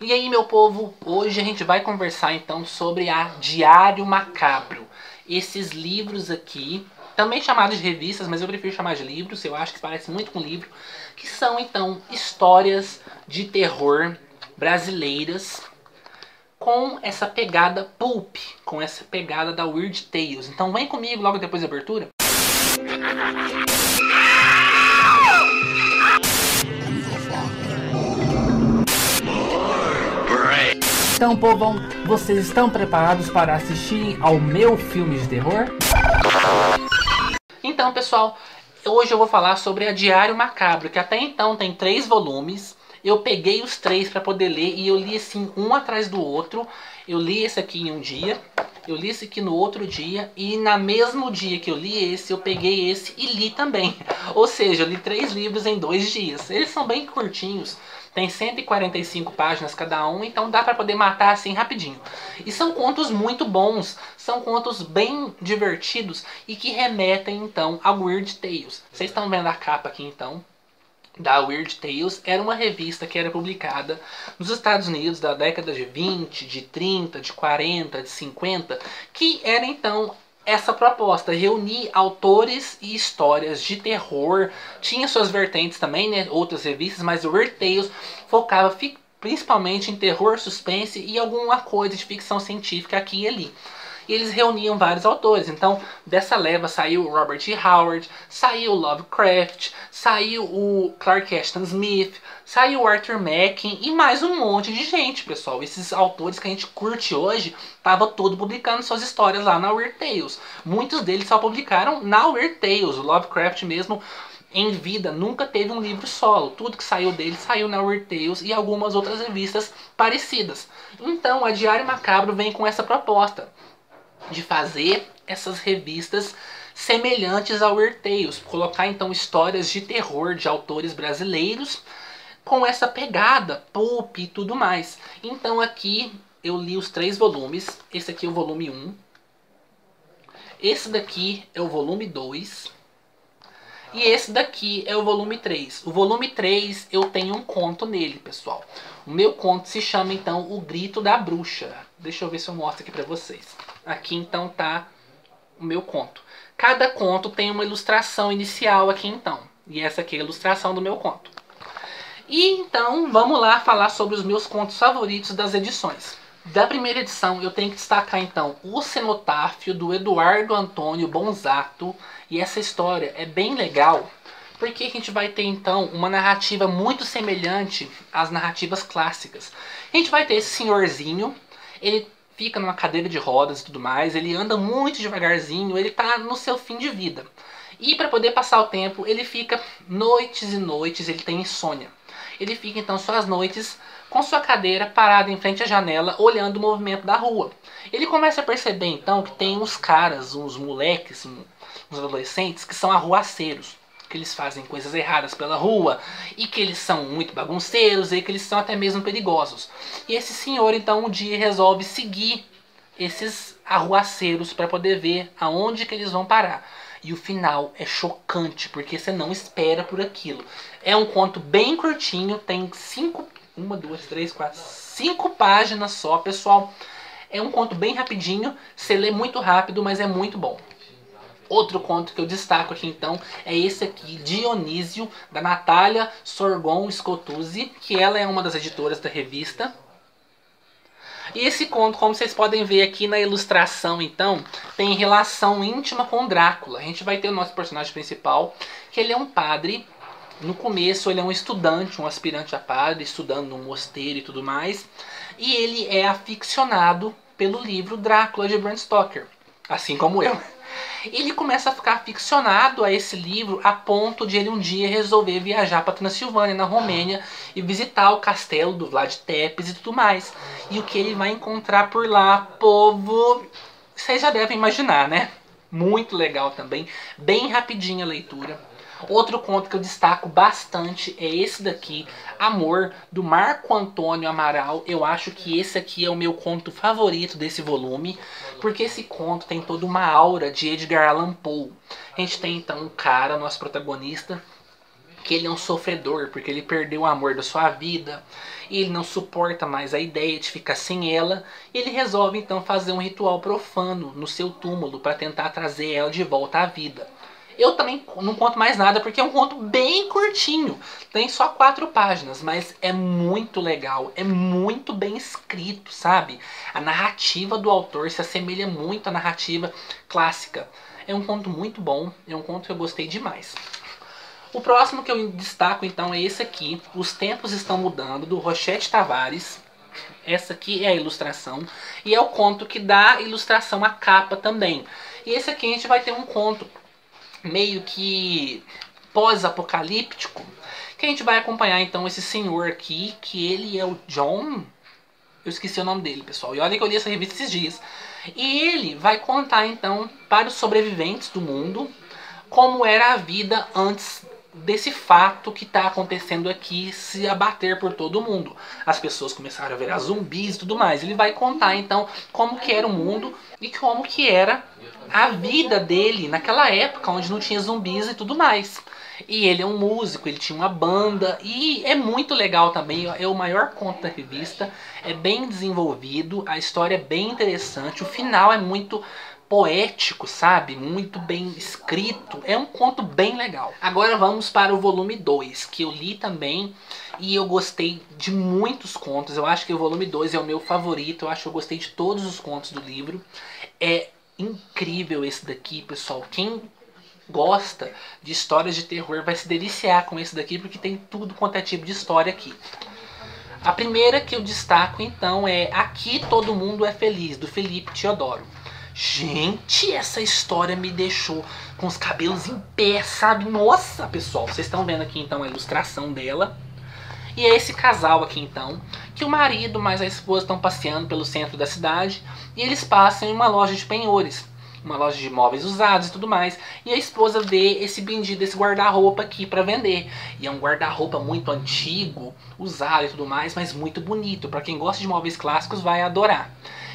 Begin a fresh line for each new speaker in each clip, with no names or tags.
E aí, meu povo, hoje a gente vai conversar então sobre a Diário Macabro. Esses livros aqui, também chamados de revistas, mas eu prefiro chamar de livros, eu acho que parece muito com livro, que são então histórias de terror brasileiras com essa pegada pulp, com essa pegada da Weird Tales. Então vem comigo logo depois da abertura. Então, povão, vocês estão preparados para assistir ao meu filme de terror? Então, pessoal, hoje eu vou falar sobre a Diário Macabro, que até então tem 3 volumes. Eu peguei os 3 para poder ler e eu li assim, um atrás do outro. Eu li esse aqui em um dia, eu li esse aqui no outro dia e no mesmo dia que eu li esse, eu peguei esse e li também. Ou seja, eu li 3 livros em 2 dias. Eles são bem curtinhos. Tem 145 páginas cada um, então dá para poder matar assim rapidinho. E são contos muito bons, são contos bem divertidos e que remetem então a Weird Tales. Vocês estão vendo a capa aqui então da Weird Tales. Era uma revista que era publicada nos Estados Unidos da década de 20, de 30, de 40, de 50, que era então essa proposta, reunir autores e histórias de terror. Tinha suas vertentes também, né, outras revistas, mas o Weird Tales focava principalmente em terror, suspense e alguma coisa de ficção científica aqui e ali. E eles reuniam vários autores. Então, dessa leva saiu o Robert E. Howard, saiu o Lovecraft, saiu o Clark Ashton Smith, saiu o Arthur Machen e mais um monte de gente, pessoal. Esses autores que a gente curte hoje, tava todo publicando suas histórias lá na Weird Tales. Muitos deles só publicaram na Weird Tales. O Lovecraft mesmo, em vida, nunca teve um livro solo. Tudo que saiu dele saiu na Weird Tales e algumas outras revistas parecidas. Então, a Diário Macabro vem com essa proposta de fazer essas revistas semelhantes ao Weird Tales, colocar então histórias de terror de autores brasileiros com essa pegada pulp e tudo mais. Então aqui eu li os 3 volumes. Esse aqui é o volume 1, esse daqui é o volume 2 e esse daqui é o volume 3. O volume 3 eu tenho um conto nele, pessoal. O meu conto se chama então O Grito da Bruxa. Deixa eu ver se eu mostro aqui pra vocês. Aqui então tá o meu conto. Cada conto tem uma ilustração inicial aqui então. E essa aqui é a ilustração do meu conto. E então vamos lá falar sobre os meus contos favoritos das edições. Da primeira edição eu tenho que destacar então O Cenotáfio, do Eduardo Antônio Bonzato. E essa história é bem legal, porque a gente vai ter então uma narrativa muito semelhante às narrativas clássicas. A gente vai ter esse senhorzinho, ele fica numa cadeira de rodas e tudo mais, ele anda muito devagarzinho, ele tá no seu fim de vida. E para poder passar o tempo, ele fica noites e noites, ele tem insônia. Ele fica então suas noites com sua cadeira parada em frente à janela, olhando o movimento da rua. Ele começa a perceber então que tem uns caras, uns moleques, uns adolescentes que são arruaceiros, que eles fazem coisas erradas pela rua e que eles são muito bagunceiros e que eles são até mesmo perigosos. E esse senhor então um dia resolve seguir esses arruaceiros para poder ver aonde que eles vão parar. E o final é chocante, porque você não espera por aquilo. É um conto bem curtinho, tem 5 páginas só, pessoal. É um conto bem rapidinho, você lê muito rápido, mas é muito bom. Outro conto que eu destaco aqui então é esse aqui, Dionísio, da Natália Sorgon Scotuzzi, que ela é uma das editoras da revista. E esse conto, como vocês podem ver aqui na ilustração então, tem relação íntima com Drácula. A gente vai ter o nosso personagem principal, que ele é um padre. No começo ele é um estudante, um aspirante a padre, estudando num mosteiro e tudo mais. E ele é aficionado pelo livro Drácula de Bram Stoker, assim como eu. Ele começa a ficar aficionado a esse livro a ponto de ele um dia resolver viajar para Transilvânia, na Romênia, e visitar o castelo do Vlad Tepes e tudo mais. E o que ele vai encontrar por lá, povo, vocês já devem imaginar, né? Muito legal também, bem rapidinha a leitura. Outro conto que eu destaco bastante é esse daqui, Amor, do Marco Antônio Amaral. Eu acho que esse aqui é o meu conto favorito desse volume, porque esse conto tem toda uma aura de Edgar Allan Poe. A gente tem então um cara, nosso protagonista, que ele é um sofredor, porque ele perdeu o amor da sua vida, e ele não suporta mais a ideia de ficar sem ela, e ele resolve então fazer um ritual profano no seu túmulo para tentar trazer ela de volta à vida. Eu também não conto mais nada porque é um conto bem curtinho, tem só 4 páginas, mas é muito legal, é muito bem escrito, sabe? A narrativa do autor se assemelha muito à narrativa clássica. É um conto muito bom, é um conto que eu gostei demais. O próximo que eu destaco então é esse aqui, Os Tempos Estão Mudando, do Rochete Tavares. Essa aqui é a ilustração e é o conto que dá ilustração à capa também. E esse aqui a gente vai ter um conto meio que pós-apocalíptico, que a gente vai acompanhar então esse senhor aqui, que ele é o John, eu esqueci o nome dele, pessoal, e olha que eu li essa revista esses dias. E ele vai contar então para os sobreviventes do mundo como era a vida antes desse fato que está acontecendo aqui se abater por todo mundo. As pessoas começaram a virar zumbis e tudo mais. Ele vai contar então como que era o mundo e como que era a vida dele naquela época onde não tinha zumbis e tudo mais. E ele é um músico, ele tinha uma banda e é muito legal também, é o maior conto da revista, é bem desenvolvido, a história é bem interessante, o final é muito poético, sabe? Muito bem escrito, é um conto bem legal. Agora vamos para o volume 2, que eu li também e eu gostei de muitos contos, eu acho que o volume 2 é o meu favorito, eu acho que eu gostei de todos os contos do livro, é incrível esse daqui, pessoal, quem gosta de histórias de terror vai se deliciar com esse daqui, porque tem tudo quanto é tipo de história aqui. A primeira que eu destaco então é Aqui Todo Mundo é Feliz, do Felipe Teodoro. Gente, essa história me deixou com os cabelos em pé, sabe? Nossa, pessoal, vocês estão vendo aqui então a ilustração dela. E é esse casal aqui então, que o marido mais a esposa estão passeando pelo centro da cidade e eles passam em uma loja de penhores, uma loja de móveis usados e tudo mais, e a esposa vê esse vendido, esse guarda-roupa aqui para vender. E é um guarda-roupa muito antigo, usado e tudo mais, mas muito bonito. Para quem gosta de móveis clássicos vai adorar.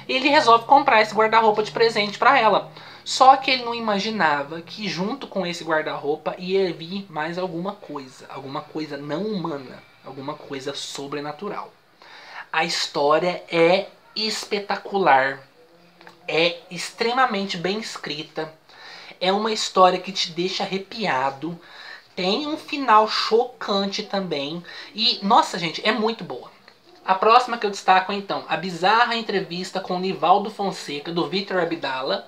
Ele resolve comprar esse guarda-roupa de presente para ela. Só que ele não imaginava que junto com esse guarda-roupa ia vir mais alguma coisa não humana, alguma coisa sobrenatural. A história é espetacular. É extremamente bem escrita, é uma história que te deixa arrepiado, tem um final chocante também e, nossa gente, é muito boa. A próxima que eu destaco é então A Bizarra Entrevista com Nivaldo Fonseca, do Victor Abdallah.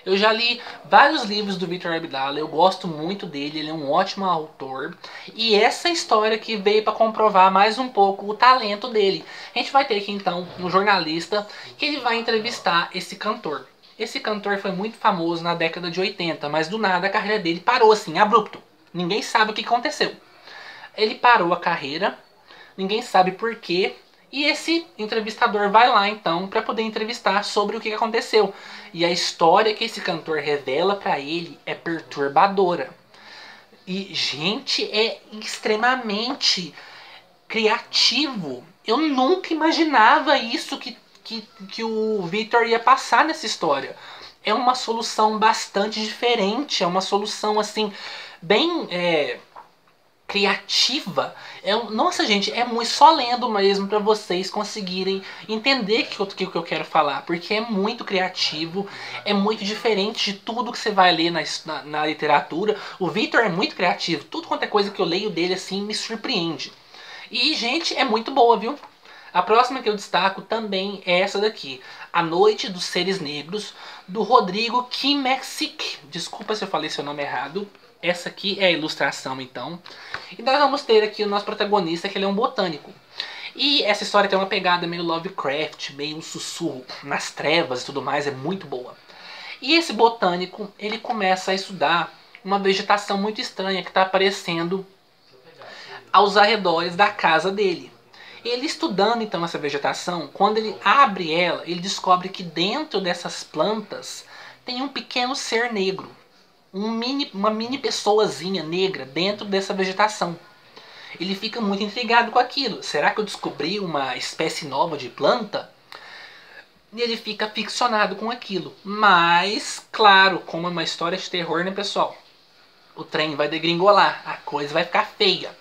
Eu já li vários livros do Victor Abdallah, eu gosto muito dele, ele é um ótimo autor. E essa história que veio para comprovar mais um pouco o talento dele. A gente vai ter aqui então um jornalista que ele vai entrevistar esse cantor. Esse cantor foi muito famoso na década de 80, mas do nada a carreira dele parou assim, abrupto. Ninguém sabe o que aconteceu. Ele parou a carreira, ninguém sabe por quê. E esse entrevistador vai lá então para poder entrevistar sobre o que aconteceu. E a história que esse cantor revela para ele é perturbadora. E, gente, é extremamente criativo. Eu nunca imaginava isso que o Victor ia passar nessa história. É uma solução bastante diferente, é uma solução assim, bem criativa. Nossa, gente, é muito só lendo mesmo para vocês conseguirem entender o que eu quero falar, porque é muito criativo, é muito diferente de tudo que você vai ler na literatura. O Victor é muito criativo, tudo quanto é coisa que eu leio dele assim me surpreende. E, gente, é muito boa, viu? A próxima que eu destaco também é essa daqui, A Noite dos Seres Negros, do Rodrigo Kimexic. Desculpa se eu falei seu nome errado. Essa aqui é a ilustração, então. E nós vamos ter aqui o nosso protagonista, que ele é um botânico. E essa história tem uma pegada meio Lovecraft, meio um sussurro nas trevas e tudo mais, é muito boa. E esse botânico, ele começa a estudar uma vegetação muito estranha que está aparecendo aos arredores da casa dele. Ele estudando então essa vegetação, quando ele abre ela, ele descobre que dentro dessas plantas tem um pequeno ser negro. Uma mini pessoazinha negra dentro dessa vegetação. Ele fica muito intrigado com aquilo. Será que eu descobri uma espécie nova de planta? E ele fica ficcionado com aquilo. Mas, claro, como é uma história de terror, né, pessoal? o trem vai degringolar, a coisa vai ficar feia.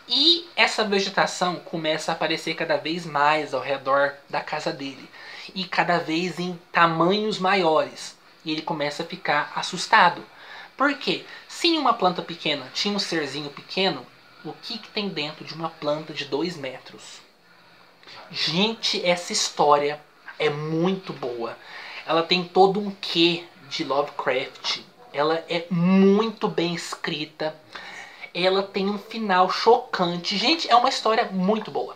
E essa vegetação começa a aparecer cada vez mais ao redor da casa dele. E cada vez em tamanhos maiores. E ele começa a ficar assustado. Por quê? Se em uma planta pequena tinha um serzinho pequeno, o que tem dentro de uma planta de 2 metros? Gente, essa história é muito boa. Ela tem todo um quê de Lovecraft. Ela é muito bem escrita. Ela tem um final chocante. Gente, é uma história muito boa.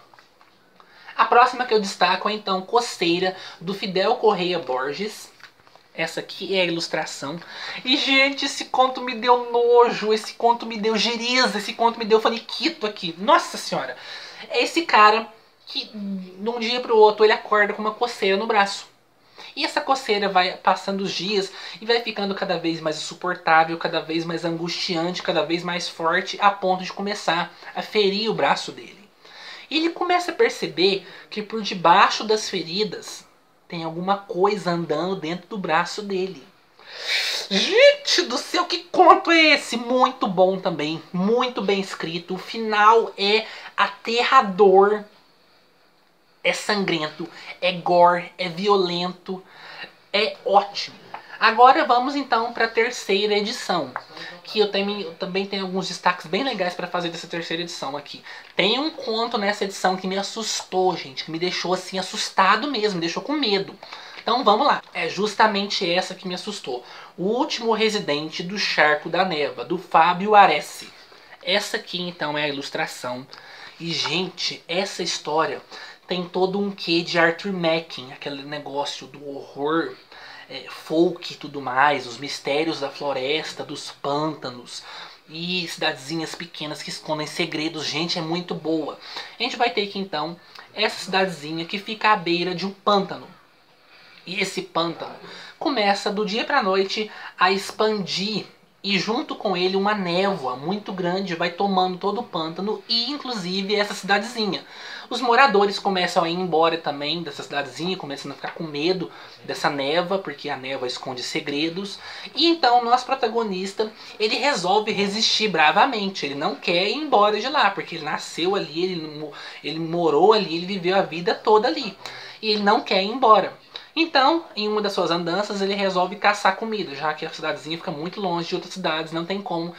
A próxima que eu destaco é então Coceira, do Fidel Correia Borges. Essa aqui é a ilustração. E, gente, esse conto me deu nojo. Esse conto me deu geriza. Esse conto me deu faniquito aqui. Nossa senhora. É esse cara que, de um dia para o outro, ele acorda com uma coceira no braço. E essa coceira vai passando os dias e vai ficando cada vez mais insuportável, cada vez mais angustiante, cada vez mais forte, a ponto de começar a ferir o braço dele. E ele começa a perceber que por debaixo das feridas tem alguma coisa andando dentro do braço dele. Gente do céu, que conto é esse? Muito bom também, muito bem escrito. O final é aterrador. É sangrento, é gore, é violento, é ótimo. Agora vamos então para a terceira edição, que eu também tenho alguns destaques bem legais para fazer dessa terceira edição aqui. Tem um conto nessa edição que me assustou, gente, que me deixou assim assustado mesmo, me deixou com medo. Então vamos lá. É justamente essa que me assustou. O Último Residente do Charco da Neva, do Fábio Aresse. Essa aqui então é a ilustração. E, gente, essa história tem todo um quê de Arthur Machen, aquele negócio do horror folk e tudo mais, os mistérios da floresta, dos pântanos e cidadezinhas pequenas que escondem segredos. Gente, é muito boa. A gente vai ter aqui então essa cidadezinha que fica à beira de um pântano. E esse pântano começa do dia para a noite a expandir. E junto com ele uma névoa muito grande vai tomando todo o pântano e inclusive essa cidadezinha. Os moradores começam a ir embora também dessa cidadezinha, começam a ficar com medo dessa névoa, porque a névoa esconde segredos. E então o nosso protagonista, ele resolve resistir bravamente. Ele não quer ir embora de lá, porque ele nasceu ali, ele morou ali, ele viveu a vida toda ali. E ele não quer ir embora. Então, em uma das suas andanças, ele resolve caçar comida, já que a cidadezinha fica muito longe de outras cidades, não tem como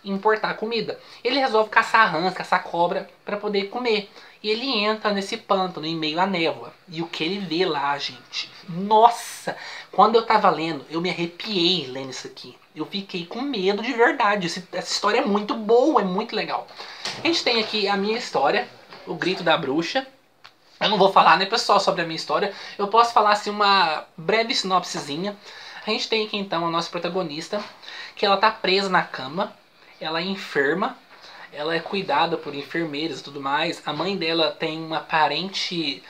importar comida. Ele resolve caçar rãs, caçar cobra para poder comer. E ele entra nesse pântano em meio à névoa. E o que ele vê lá, gente? Nossa! Quando eu tava lendo, eu me arrepiei lendo isso aqui. Eu fiquei com medo de verdade. Essa história é muito boa, é muito legal. A gente tem aqui a minha história, O Grito da Bruxa. Eu não vou falar, né, pessoal, sobre a minha história. Eu posso falar, assim, uma breve sinopsezinha. A gente tem aqui, então, a nossa protagonista, que ela tá presa na cama. Ela é enferma. Ela é cuidada por enfermeiros e tudo mais. A mãe dela tem um aparente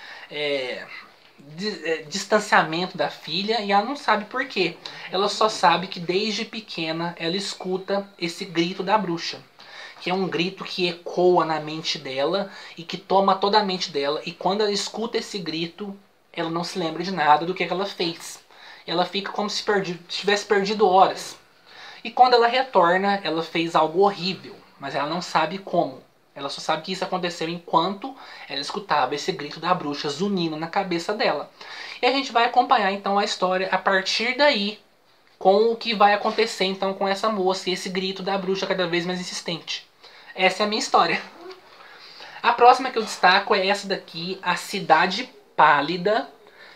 distanciamento da filha e ela não sabe por quê. Ela só sabe que desde pequena ela escuta esse grito da bruxa. Que é um grito que ecoa na mente dela e que toma toda a mente dela. E quando ela escuta esse grito, ela não se lembra de nada do que ela fez. Ela fica como se tivesse perdido horas. E quando ela retorna, ela fez algo horrível, mas ela não sabe como. Ela só sabe que isso aconteceu enquanto ela escutava esse grito da bruxa zunindo na cabeça dela. E a gente vai acompanhar então a história a partir daí, com o que vai acontecer então com essa moça e esse grito da bruxa cada vez mais insistente. Essa é a minha história. A próxima que eu destaco é essa daqui, A Cidade Pálida.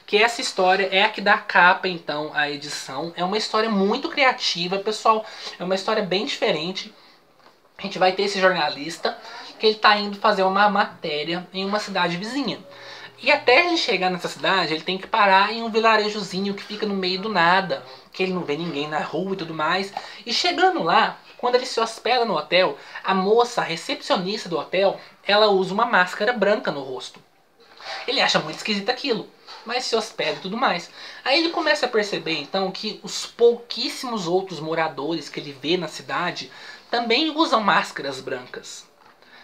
Que essa história é a que dá capa então à edição. É uma história muito criativa, pessoal. É uma história bem diferente. A gente vai ter esse jornalista que ele está indo fazer uma matéria em uma cidade vizinha. E até ele chegar nessa cidade, ele tem que parar em um vilarejozinho que fica no meio do nada, que ele não vê ninguém na rua e tudo mais. E chegando lá, quando ele se hospeda no hotel, a moça, a recepcionista do hotel, ela usa uma máscara branca no rosto. Ele acha muito esquisito aquilo, mas se hospeda e tudo mais. Aí ele começa a perceber então que os pouquíssimos outros moradores que ele vê na cidade também usam máscaras brancas.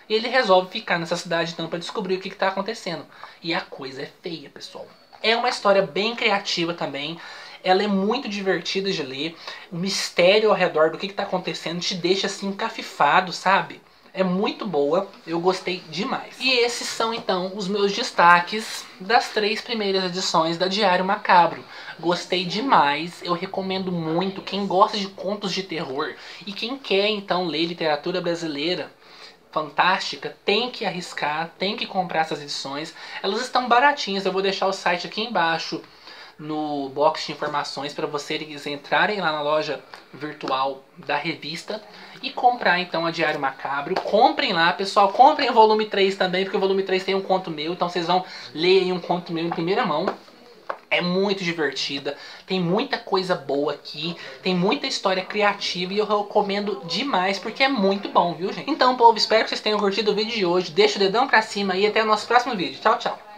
E ele resolve ficar nessa cidade então para descobrir o que está acontecendo. E a coisa é feia, pessoal. É uma história bem criativa também. Ela é muito divertida de ler. O mistério ao redor do que tá acontecendo te deixa assim encafifado, sabe? É muito boa, eu gostei demais. E esses são então os meus destaques das 3 primeiras edições da Diário Macabro. Gostei demais, eu recomendo muito quem gosta de contos de terror e quem quer então ler literatura brasileira fantástica, tem que arriscar, tem que comprar essas edições. Elas estão baratinhas, eu vou deixar o site aqui embaixo no box de informações para vocês entrarem lá na loja virtual da revista e comprar então a Diário Macabro. Comprem lá, pessoal, comprem o volume 3 também, porque o volume 3 tem um conto meu, então vocês vão ler aí um conto meu em primeira mão. É muito divertida, tem muita coisa boa aqui, tem muita história criativa e eu recomendo demais porque é muito bom, viu, gente? Então, povo, espero que vocês tenham curtido o vídeo de hoje. Deixa o dedão pra cima e até o nosso próximo vídeo. Tchau, tchau!